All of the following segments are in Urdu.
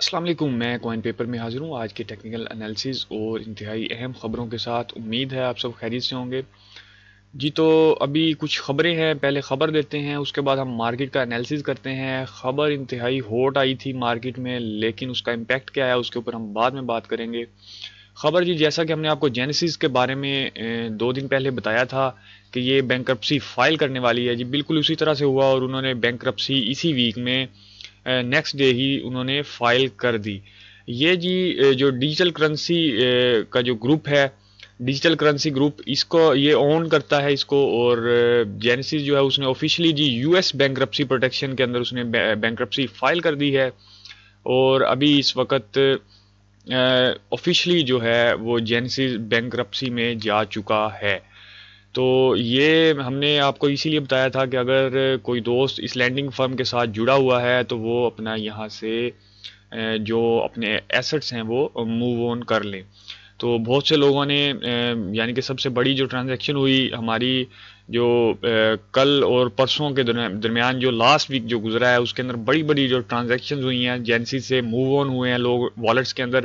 السلام علیکم، میں کوائن پیپر میں حاضر ہوں آج کے ٹیکنیکل انالیسز اور انتہائی اہم خبروں کے ساتھ۔ امید ہے آپ سب خیریت سے ہوں گے جی۔ تو ابھی کچھ خبریں ہیں، پہلے خبر دیتے ہیں، اس کے بعد ہم مارکیٹ کا انالیسز کرتے ہیں۔ خبر انتہائی ہوٹ آئی تھی مارکیٹ میں، لیکن اس کا امپیکٹ کیا ہے اس کے اوپر ہم بعد میں بات کریں گے۔ خبر جی، جیسا کہ ہم نے آپ کو جینیسس کے بارے میں 2 دن پہلے بتایا تھا کہ یہ بینکرپسی فائل کرنے والی ہے، جی بالکل اسی طرح سے ہوا اور انہوں نے بینکرپسی اسی ویک میں نیکسٹ ڈے ہی انہوں نے فائل کر دی۔ یہ جی جو ڈیجیٹل کرنسی کا جو گروپ ہے، ڈیجیٹل کرنسی گروپ، اس کو یہ اون کرتا ہے اس کو، اور جینیسس جو ہے اس نے آفیشلی جی یو ایس بینکرپسی پروٹیکشن کے اندر اس نے بینکرپسی فائل کر دی ہے، اور ابھی اس وقت آفیشلی جو ہے وہ جینیسس بینکرپسی میں جا چکا ہے۔ تو یہ ہم نے آپ کو اسی لیے بتایا تھا کہ اگر کوئی دوست اس لینڈنگ فرم کے ساتھ جڑا ہوا ہے تو وہ اپنا یہاں سے جو اپنے ایسٹس ہیں وہ موو آن کر لیں۔ تو بہت سے لوگوں نے یعنی کہ سب سے بڑی جو ٹرانزیکشن ہوئی ہماری جو کل اور پرسوں کے درمیان جو لاسٹ ویک جو گزرا ہے، اس کے اندر بڑی بڑی جو ٹرانزیکشنز ہوئی ہیں، جینسی سے موو آن ہوئے ہیں لوگ والٹس کے اندر۔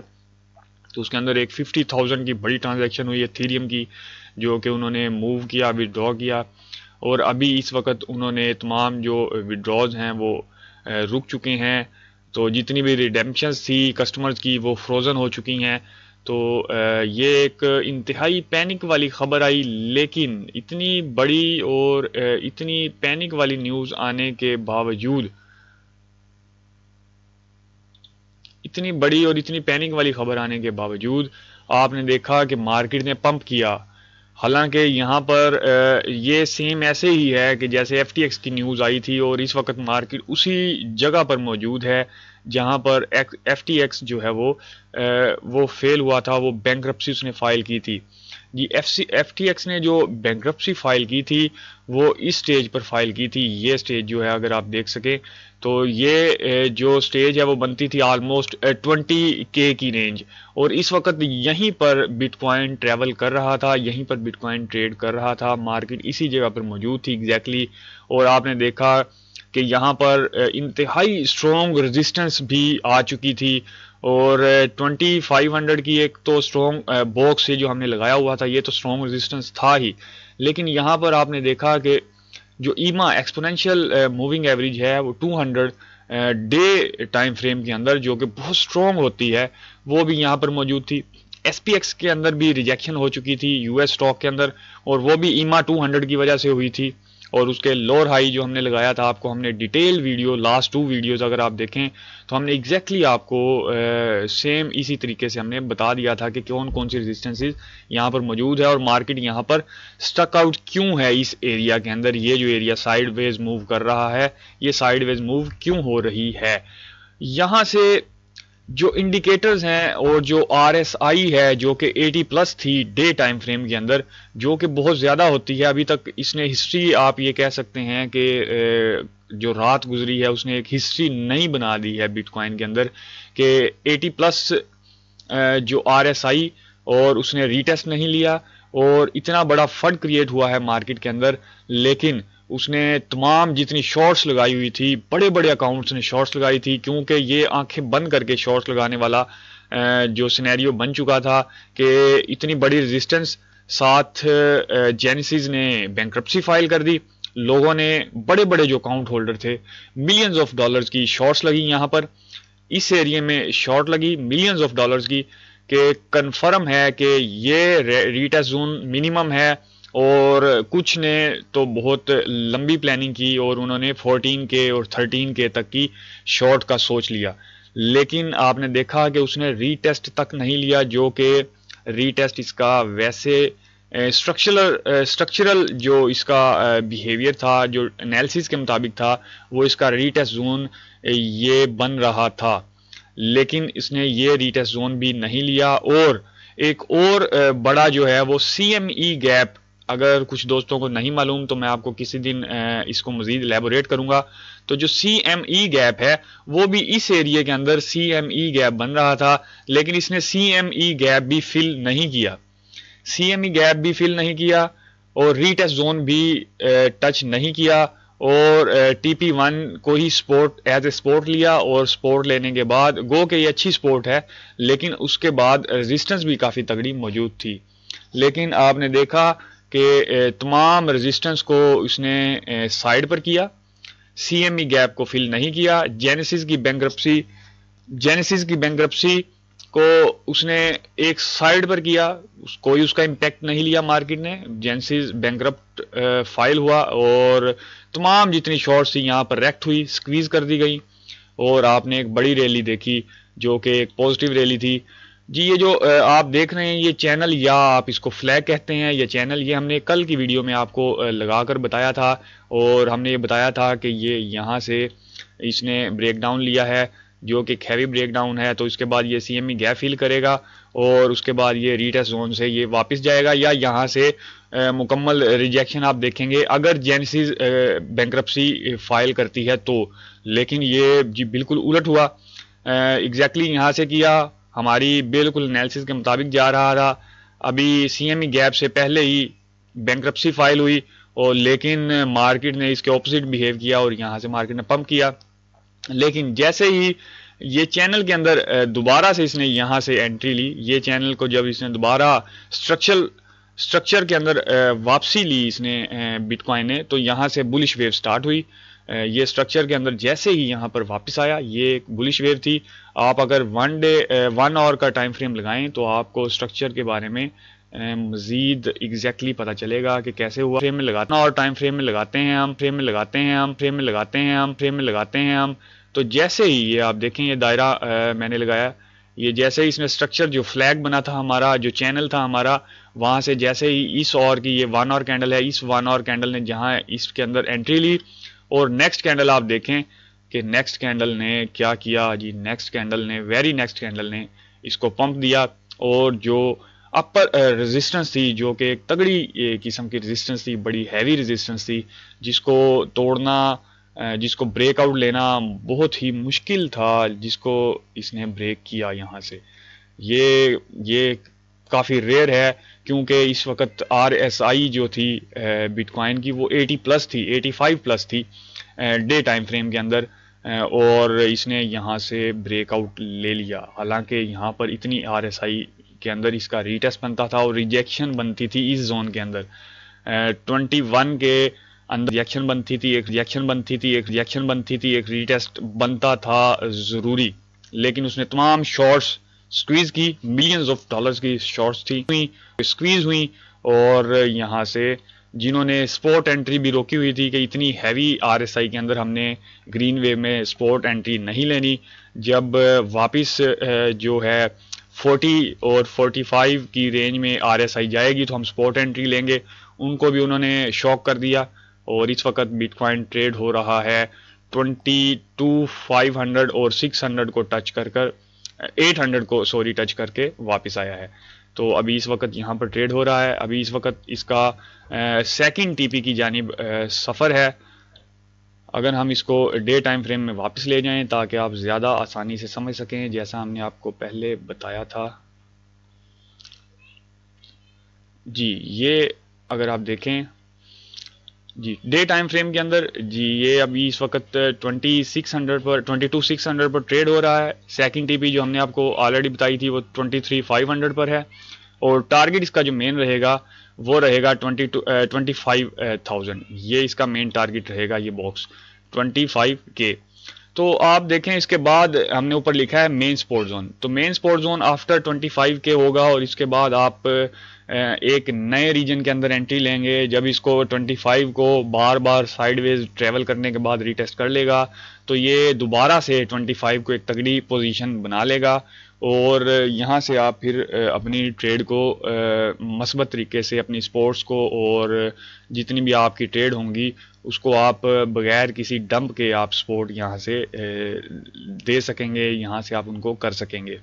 تو اس کے اندر ایک 50,000 کی بڑی ٹرانزیکشن ہوئی ہے ایتھیریم کی، جو کہ انہوں نے موو کیا، وڈرا کیا، اور ابھی اس وقت انہوں نے تمام جو وڈراز ہیں وہ رک چکے ہیں۔ تو جتنی بھی ریڈیمپشنز تھی کسٹمرز کی وہ فروزن ہو چکی ہیں۔ تو یہ ایک انتہائی پینک والی خبر آئی، لیکن اتنی بڑی اور اتنی پینک والی نیوز آنے کے باوجود، اتنی بڑی اور اتنی پینک والی خبر آنے کے باوجود آپ نے دیکھا کہ مارکیٹ نے پمپ کیا۔ حالانکہ یہاں پر یہ سیم ایسے ہی ہے کہ جیسے ایف ٹی ایکس کی نیوز آئی تھی، اور اس وقت مارکیٹ اسی جگہ پر موجود ہے جہاں پر ایف ٹی ایکس جو ہے وہ فیل ہوا تھا، وہ بینکرپسی اس نے فائل کی تھی جی۔ ایف ٹی ایکس نے جو بینکرپسی فائل کی تھی وہ اس سٹیج پر فائل کی تھی۔ یہ سٹیج جو ہے اگر آپ دیکھ سکیں تو یہ جو سٹیج ہے وہ بنتی تھی آلموسٹ 20K کی رینج، اور اس وقت یہیں پر بٹ کوائن ٹریول کر رہا تھا، یہیں پر بٹ کوائن ٹریڈ کر رہا تھا، مارکیٹ اسی جگہ پر موجود تھی ایگزیکٹلی۔ اور آپ نے دیکھا کہ یہاں پر انتہائی اسٹرانگ ریزسٹنس بھی آ چکی تھی، اور 2500 کی ایک تو اسٹرانگ باکس سے جو ہم نے لگایا ہوا تھا، یہ تو اسٹرانگ ریزسٹنس تھا ہی، لیکن یہاں پر آپ نے دیکھا کہ جو ایما ایکسپونینشیل موونگ ایوریج ہے وہ 200 ڈے ٹائم فریم کے اندر جو کہ بہت اسٹرانگ ہوتی ہے، وہ بھی یہاں پر موجود تھی۔ ایس پی ایکس کے اندر بھی ریجیکشن ہو چکی تھی یو ایس اسٹاک کے اندر، اور وہ بھی ایما 200 کی وجہ سے ہوئی تھی، اور اس کے لور ہائی جو ہم نے لگایا تھا، آپ کو ہم نے ڈیٹیل ویڈیو لاسٹ 2 ویڈیوز اگر آپ دیکھیں تو ہم نے ایگزیکٹلی آپ کو سیم اسی طریقے سے ہم نے بتا دیا تھا کہ کون سی ریزسٹنسز یہاں پر موجود ہے، اور مارکیٹ یہاں پر سٹک آؤٹ کیوں ہے اس ایریا کے اندر۔ یہ جو ایریا سائیڈ ویز موو کر رہا ہے، یہ سائیڈ ویز موو کیوں ہو رہی ہے؟ یہاں سے جو انڈیکیٹرز ہیں اور جو آر ایس آئی ہے جو کہ 80+ تھی ڈے ٹائم فریم کے اندر، جو کہ بہت زیادہ ہوتی ہے، ابھی تک اس نے ہسٹری آپ یہ کہہ سکتے ہیں کہ جو رات گزری ہے اس نے ایک ہسٹری نئی بنا دی ہے بٹ کوائن کے اندر، کہ 80+ جو آر ایس آئی، اور اس نے ریٹیسٹ نہیں لیا، اور اتنا بڑا فڈ کریٹ ہوا ہے مارکیٹ کے اندر، لیکن اس نے تمام جتنی شارٹس لگائی ہوئی تھی، بڑے بڑے اکاؤنٹس نے شارٹس لگائی تھی، کیونکہ یہ آنکھیں بند کر کے شارٹس لگانے والا جو سینیریو بن چکا تھا کہ اتنی بڑی ریزسٹنس ساتھ جینیسس نے بینکرپسی فائل کر دی۔ لوگوں نے بڑے بڑے جو اکاؤنٹ ہولڈر تھے، ملینز آف ڈالرز کی شارٹس لگی یہاں پر، اس ایریے میں شارٹ لگی ملینز آف ڈالرز کی، کہ کنفرم ہے کہ یہ ریٹیسٹ زون منیمم ہے، اور کچھ نے تو بہت لمبی پلاننگ کی اور انہوں نے 14K اور 13K تک کی شارٹ کا سوچ لیا، لیکن آپ نے دیکھا کہ اس نے ری ٹیسٹ تک نہیں لیا، جو کہ ری ٹیسٹ اس کا ویسے اسٹرکچرل جو اس کا بیہیویئر تھا، جو انالیسس کے مطابق تھا، وہ اس کا ری ٹیسٹ زون یہ بن رہا تھا، لیکن اس نے یہ ری ٹیسٹ زون بھی نہیں لیا۔ اور ایک اور بڑا جو ہے وہ سی ایم ای گیپ، اگر کچھ دوستوں کو نہیں معلوم تو میں آپ کو کسی دن اس کو مزید ایلیبوریٹ کروں گا، تو جو سی ایم ای گیپ ہے وہ بھی اس ایریے کے اندر سی ایم ای گیپ بن رہا تھا، لیکن اس نے سی ایم ای گیپ بھی فل نہیں کیا، سی ایم ای گیپ بھی فل نہیں کیا، اور ری ٹیسٹ زون بھی ٹچ نہیں کیا، اور ٹی پی ون کو ہی سپورٹ ایز اے سپورٹ لیا، اور سپورٹ لینے کے بعد گو کہ یہ اچھی سپورٹ ہے، لیکن اس کے بعد ریزسٹنس بھی کافی تگڑی موجود تھی، لیکن آپ نے دیکھا کہ تمام ریزسٹنس کو اس نے سائڈ پر کیا، سی ایم ای گیپ کو فل نہیں کیا، جینیسس کی بینکرپسی کو اس نے ایک سائڈ پر کیا، کوئی اس کا امپیکٹ نہیں لیا مارکیٹ نے، جینیسس بینکرپٹ فائل ہوا اور تمام جتنی شارٹس تھی یہاں پر ریکٹ ہوئی، سکویز کر دی گئی، اور آپ نے ایک بڑی ریلی دیکھی جو کہ ایک پازیٹیو ریلی تھی۔ جی یہ جو آپ دیکھ رہے ہیں یہ چینل، یا آپ اس کو فلیگ کہتے ہیں، یہ چینل یہ ہم نے کل کی ویڈیو میں آپ کو لگا کر بتایا تھا، اور ہم نے یہ بتایا تھا کہ یہ یہاں سے اس نے بریک ڈاؤن لیا ہے جو کہ ہیوی بریک ڈاؤن ہے، تو اس کے بعد یہ سی ایم ای گیپ فل کرے گا، اور اس کے بعد یہ ریٹیسٹ زون سے یہ واپس جائے گا، یا یہاں سے مکمل ریجیکشن آپ دیکھیں گے اگر جینیسس بینکرپسی فائل کرتی ہے تو، لیکن یہ جی بالکل الٹ ہوا، ایگزیکٹلی یہاں سے کیا، ہماری بالکل انالیسس کے مطابق جا رہا تھا، ابھی سی ایم ای گیپ سے پہلے ہی بینکرپسی فائل ہوئی، اور لیکن مارکیٹ نے اس کے اپوزٹ بیہیو کیا اور یہاں سے مارکیٹ نے پمپ کیا، لیکن جیسے ہی یہ چینل کے اندر دوبارہ سے اس نے یہاں سے انٹری لی، یہ چینل کو جب اس نے دوبارہ سٹرکچر کے اندر واپسی لی اس نے بٹ کوائن نے، تو یہاں سے بلش ویو سٹارٹ ہوئی، یہ سٹرکچر کے اندر جیسے ہی یہاں پر واپس آیا، یہ ایک بلش ویو تھی، آپ اگر 1 آور کا ٹائم فریم لگائیں تو آپ کو سٹرکچر کے بارے میں مزید ایگزیکٹلی پتہ چلے گا کہ کیسے ہوا، فریم میں لگانا اور ٹائم فریم میں لگاتے ہیں ہم، تو جیسے ہی یہ آپ دیکھیں یہ دائرہ میں نے لگایا، یہ جیسے ہی اس میں سٹرکچر جو فلیگ بنا تھا ہمارا، جو چینل تھا ہمارا، وہاں سے جیسے ہی اس اور کی یہ 1 آور کینڈل ہے، اس 1 آور کینڈل نے جہاں اس کے اندر انٹری لی، اور نیکسٹ کینڈل آپ دیکھیں کہ نیکسٹ کینڈل نے کیا کیا جی، نیکسٹ کینڈل نے اس کو پمپ دیا، اور جو اپر ریزسٹنس تھی جو کہ ایک تگڑی قسم کی ریزسٹنس تھی، بڑی ہیوی ریزسٹنس تھی، جس کو توڑنا، جس کو بریک آؤٹ لینا بہت ہی مشکل تھا، جس کو اس نے بریک کیا یہاں سے، یہ کافی ریئر ہے، کیونکہ اس وقت آر ایس آئی جو تھی بٹ کوائن کی وہ 80 پلس تھی، 85 پلس تھی ڈے ٹائم فریم کے اندر، اور اس نے یہاں سے بریک آؤٹ لے لیا، حالانکہ یہاں پر اتنی آر ایس آئی کے اندر اس کا ریٹیسٹ بنتا تھا اور ریجیکشن بنتی تھی اس زون کے اندر، 21 کے اندر ریجیکشن بنتی تھی، ایک ریٹیسٹ بنتا تھا ضروری، لیکن اس نے تمام شارٹس سکویز کی، ملینز آف ڈالرز کی شارٹس تھی سکویز ہوئی، اور یہاں سے جنہوں نے سپورٹ انٹری بھی روکی ہوئی تھی کہ اتنی ہیوی آر ایس آئی کے اندر ہم نے گرین ویو میں سپورٹ انٹری نہیں لینی، جب واپس جو ہے 40 اور 45 کی رینج میں آر ایس آئی جائے گی تو ہم سپورٹ انٹری لیں گے، ان کو بھی انہوں نے شاک کر دیا، اور اس وقت بٹ کوائن ٹریڈ ہو رہا ہے 22,500 اور 600 کو ٹچ کر 800 کو ٹچ کر کے واپس آیا ہے، تو ابھی اس وقت یہاں پر ٹریڈ ہو رہا ہے، ابھی اس وقت اس کا سیکنڈ ٹی پی کی جانب سفر ہے، اگر ہم اس کو ڈے ٹائم فریم میں واپس لے جائیں تاکہ آپ زیادہ آسانی سے سمجھ سکیں، جیسا ہم نے آپ کو پہلے بتایا تھا، جی یہ اگر آپ دیکھیں جی ڈے ٹائم فریم کے اندر، جی یہ ابھی اس وقت 22,600 پر ٹریڈ ہو رہا ہے، سیکنڈ ٹی پی جو ہم نے آپ کو آلریڈی بتائی تھی وہ 23,500 پر ہے، اور ٹارگٹ اس کا جو مین رہے گا وہ رہے گا 25,000، یہ اس کا مین ٹارگٹ رہے گا، یہ باکس 25 کے، تو آپ دیکھیں اس کے بعد ہم نے اوپر لکھا ہے مین سپورٹ زون، تو مین سپورٹ زون آفٹر 25 کے ہوگا، اور اس کے بعد آپ ایک نئے ریجن کے اندر انٹری لیں گے، جب اس کو 25 کو بار بار سائیڈ ویز ٹریول کرنے کے بعد ریٹیسٹ کر لے گا تو یہ دوبارہ سے 25 کو ایک تگڑی پوزیشن بنا لے گا، اور یہاں سے آپ پھر اپنی ٹریڈ کو مثبت طریقے سے اپنی سپورٹس کو اور جتنی بھی آپ کی ٹریڈ ہوں گی اس کو آپ بغیر کسی ڈمپ کے آپ سپورٹ یہاں سے دے سکیں گے، یہاں سے آپ ان کو کر سکیں گے۔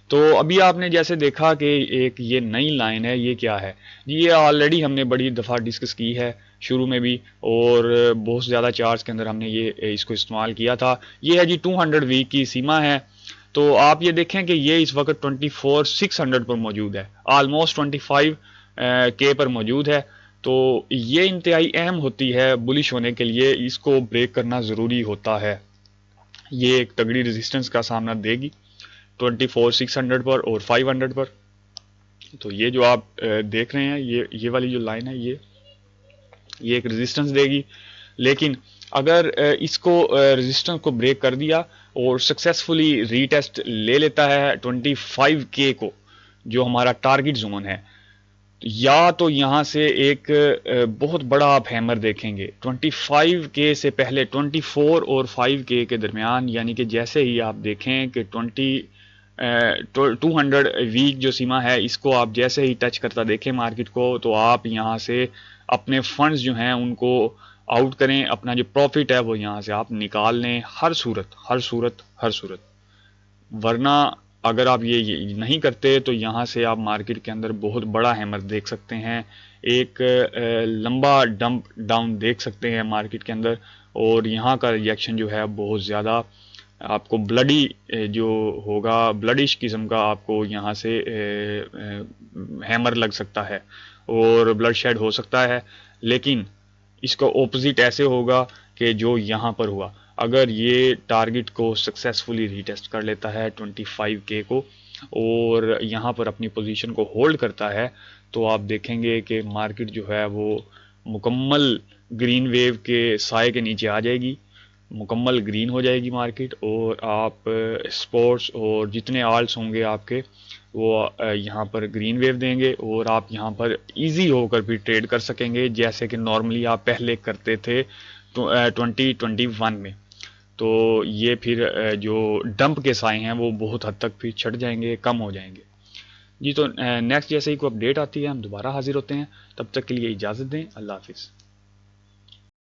تو ابھی آپ نے جیسے دیکھا کہ ایک یہ نئی لائن ہے، یہ کیا ہے جی، یہ آلریڈی ہم نے بڑی دفعہ ڈسکس کی ہے شروع میں بھی، اور بہت زیادہ چارٹس کے اندر ہم نے اس کو استعمال کیا تھا، یہ ہے جی 200 ویک کی سیما ہے، تو آپ یہ دیکھیں کہ یہ اس وقت 24,600 پر موجود ہے، آلموسٹ 25 کے پر موجود ہے، تو یہ انتہائی اہم ہوتی ہے بلش ہونے کے لیے، اس کو بریک کرنا ضروری ہوتا ہے۔ یہ ایک تگڑی ریزسٹنس کا سامنا دے گی 24,600 پر اور 500 پر۔ تو یہ جو آپ دیکھ رہے ہیں، یہ والی جو لائن ہے، یہ ایک ریزسٹنس دے گی، لیکن اگر اس کو ریزسٹنس کو بریک کر دیا اور سکسیسفلی ری ٹیسٹ لے لیتا ہے 25K کو، جو ہمارا ٹارگٹ زون ہے، یا تو یہاں سے ایک بہت بڑا آپ ہیمر دیکھیں گے 25K سے پہلے 24 اور 5K کے درمیان، یعنی کہ جیسے ہی آپ دیکھیں کہ 200 ویک جو سیما ہے، اس کو آپ جیسے ہی ٹچ کرتا دیکھیں مارکیٹ کو، تو آپ یہاں سے اپنے فنڈز جو ہیں ان کو آؤٹ کریں، اپنا جو پروفٹ ہے وہ یہاں سے آپ نکال لیں، ہر صورت۔ ورنہ اگر آپ یہ نہیں کرتے تو یہاں سے آپ مارکیٹ کے اندر بہت بڑا ہیمر دیکھ سکتے ہیں، ایک لمبا ڈمپ ڈاؤن دیکھ سکتے ہیں مارکیٹ کے اندر، اور یہاں کا ریئیکشن جو ہے بہت زیادہ آپ کو بلڈی جو ہوگا، بلڈش قسم کا آپ کو یہاں سے ہیمر لگ سکتا ہے اور بلڈ شیڈ ہو سکتا ہے۔ لیکن اس کا اپوزٹ ایسے ہوگا کہ جو یہاں پر ہوا، اگر یہ ٹارگٹ کو سکسیسفلی ری ٹیسٹ کر لیتا ہے 25K کو، اور یہاں پر اپنی پوزیشن کو ہولڈ کرتا ہے، تو آپ دیکھیں گے کہ مارکیٹ جو ہے وہ مکمل گرین ویو کے سائے کے نیچے آ جائے گی، مکمل گرین ہو جائے گی مارکیٹ، اور آپ سپورٹس اور جتنے آلٹس ہوں گے آپ کے، وہ یہاں پر گرین ویو دیں گے، اور آپ یہاں پر ایزی ہو کر بھی ٹریڈ کر سکیں گے، جیسے کہ نارملی آپ پہلے کرتے تھے 2021 میں۔ تو یہ پھر جو ڈمپ کے سائے ہیں وہ بہت حد تک پھر چھٹ جائیں گے، کم ہو جائیں گے۔ جی تو نیکسٹ جیسے ہی کوئی اپڈیٹ آتی ہے ہم دوبارہ حاضر ہوتے ہیں، تب تک کے لیے اجازت دیں، اللہ حافظ۔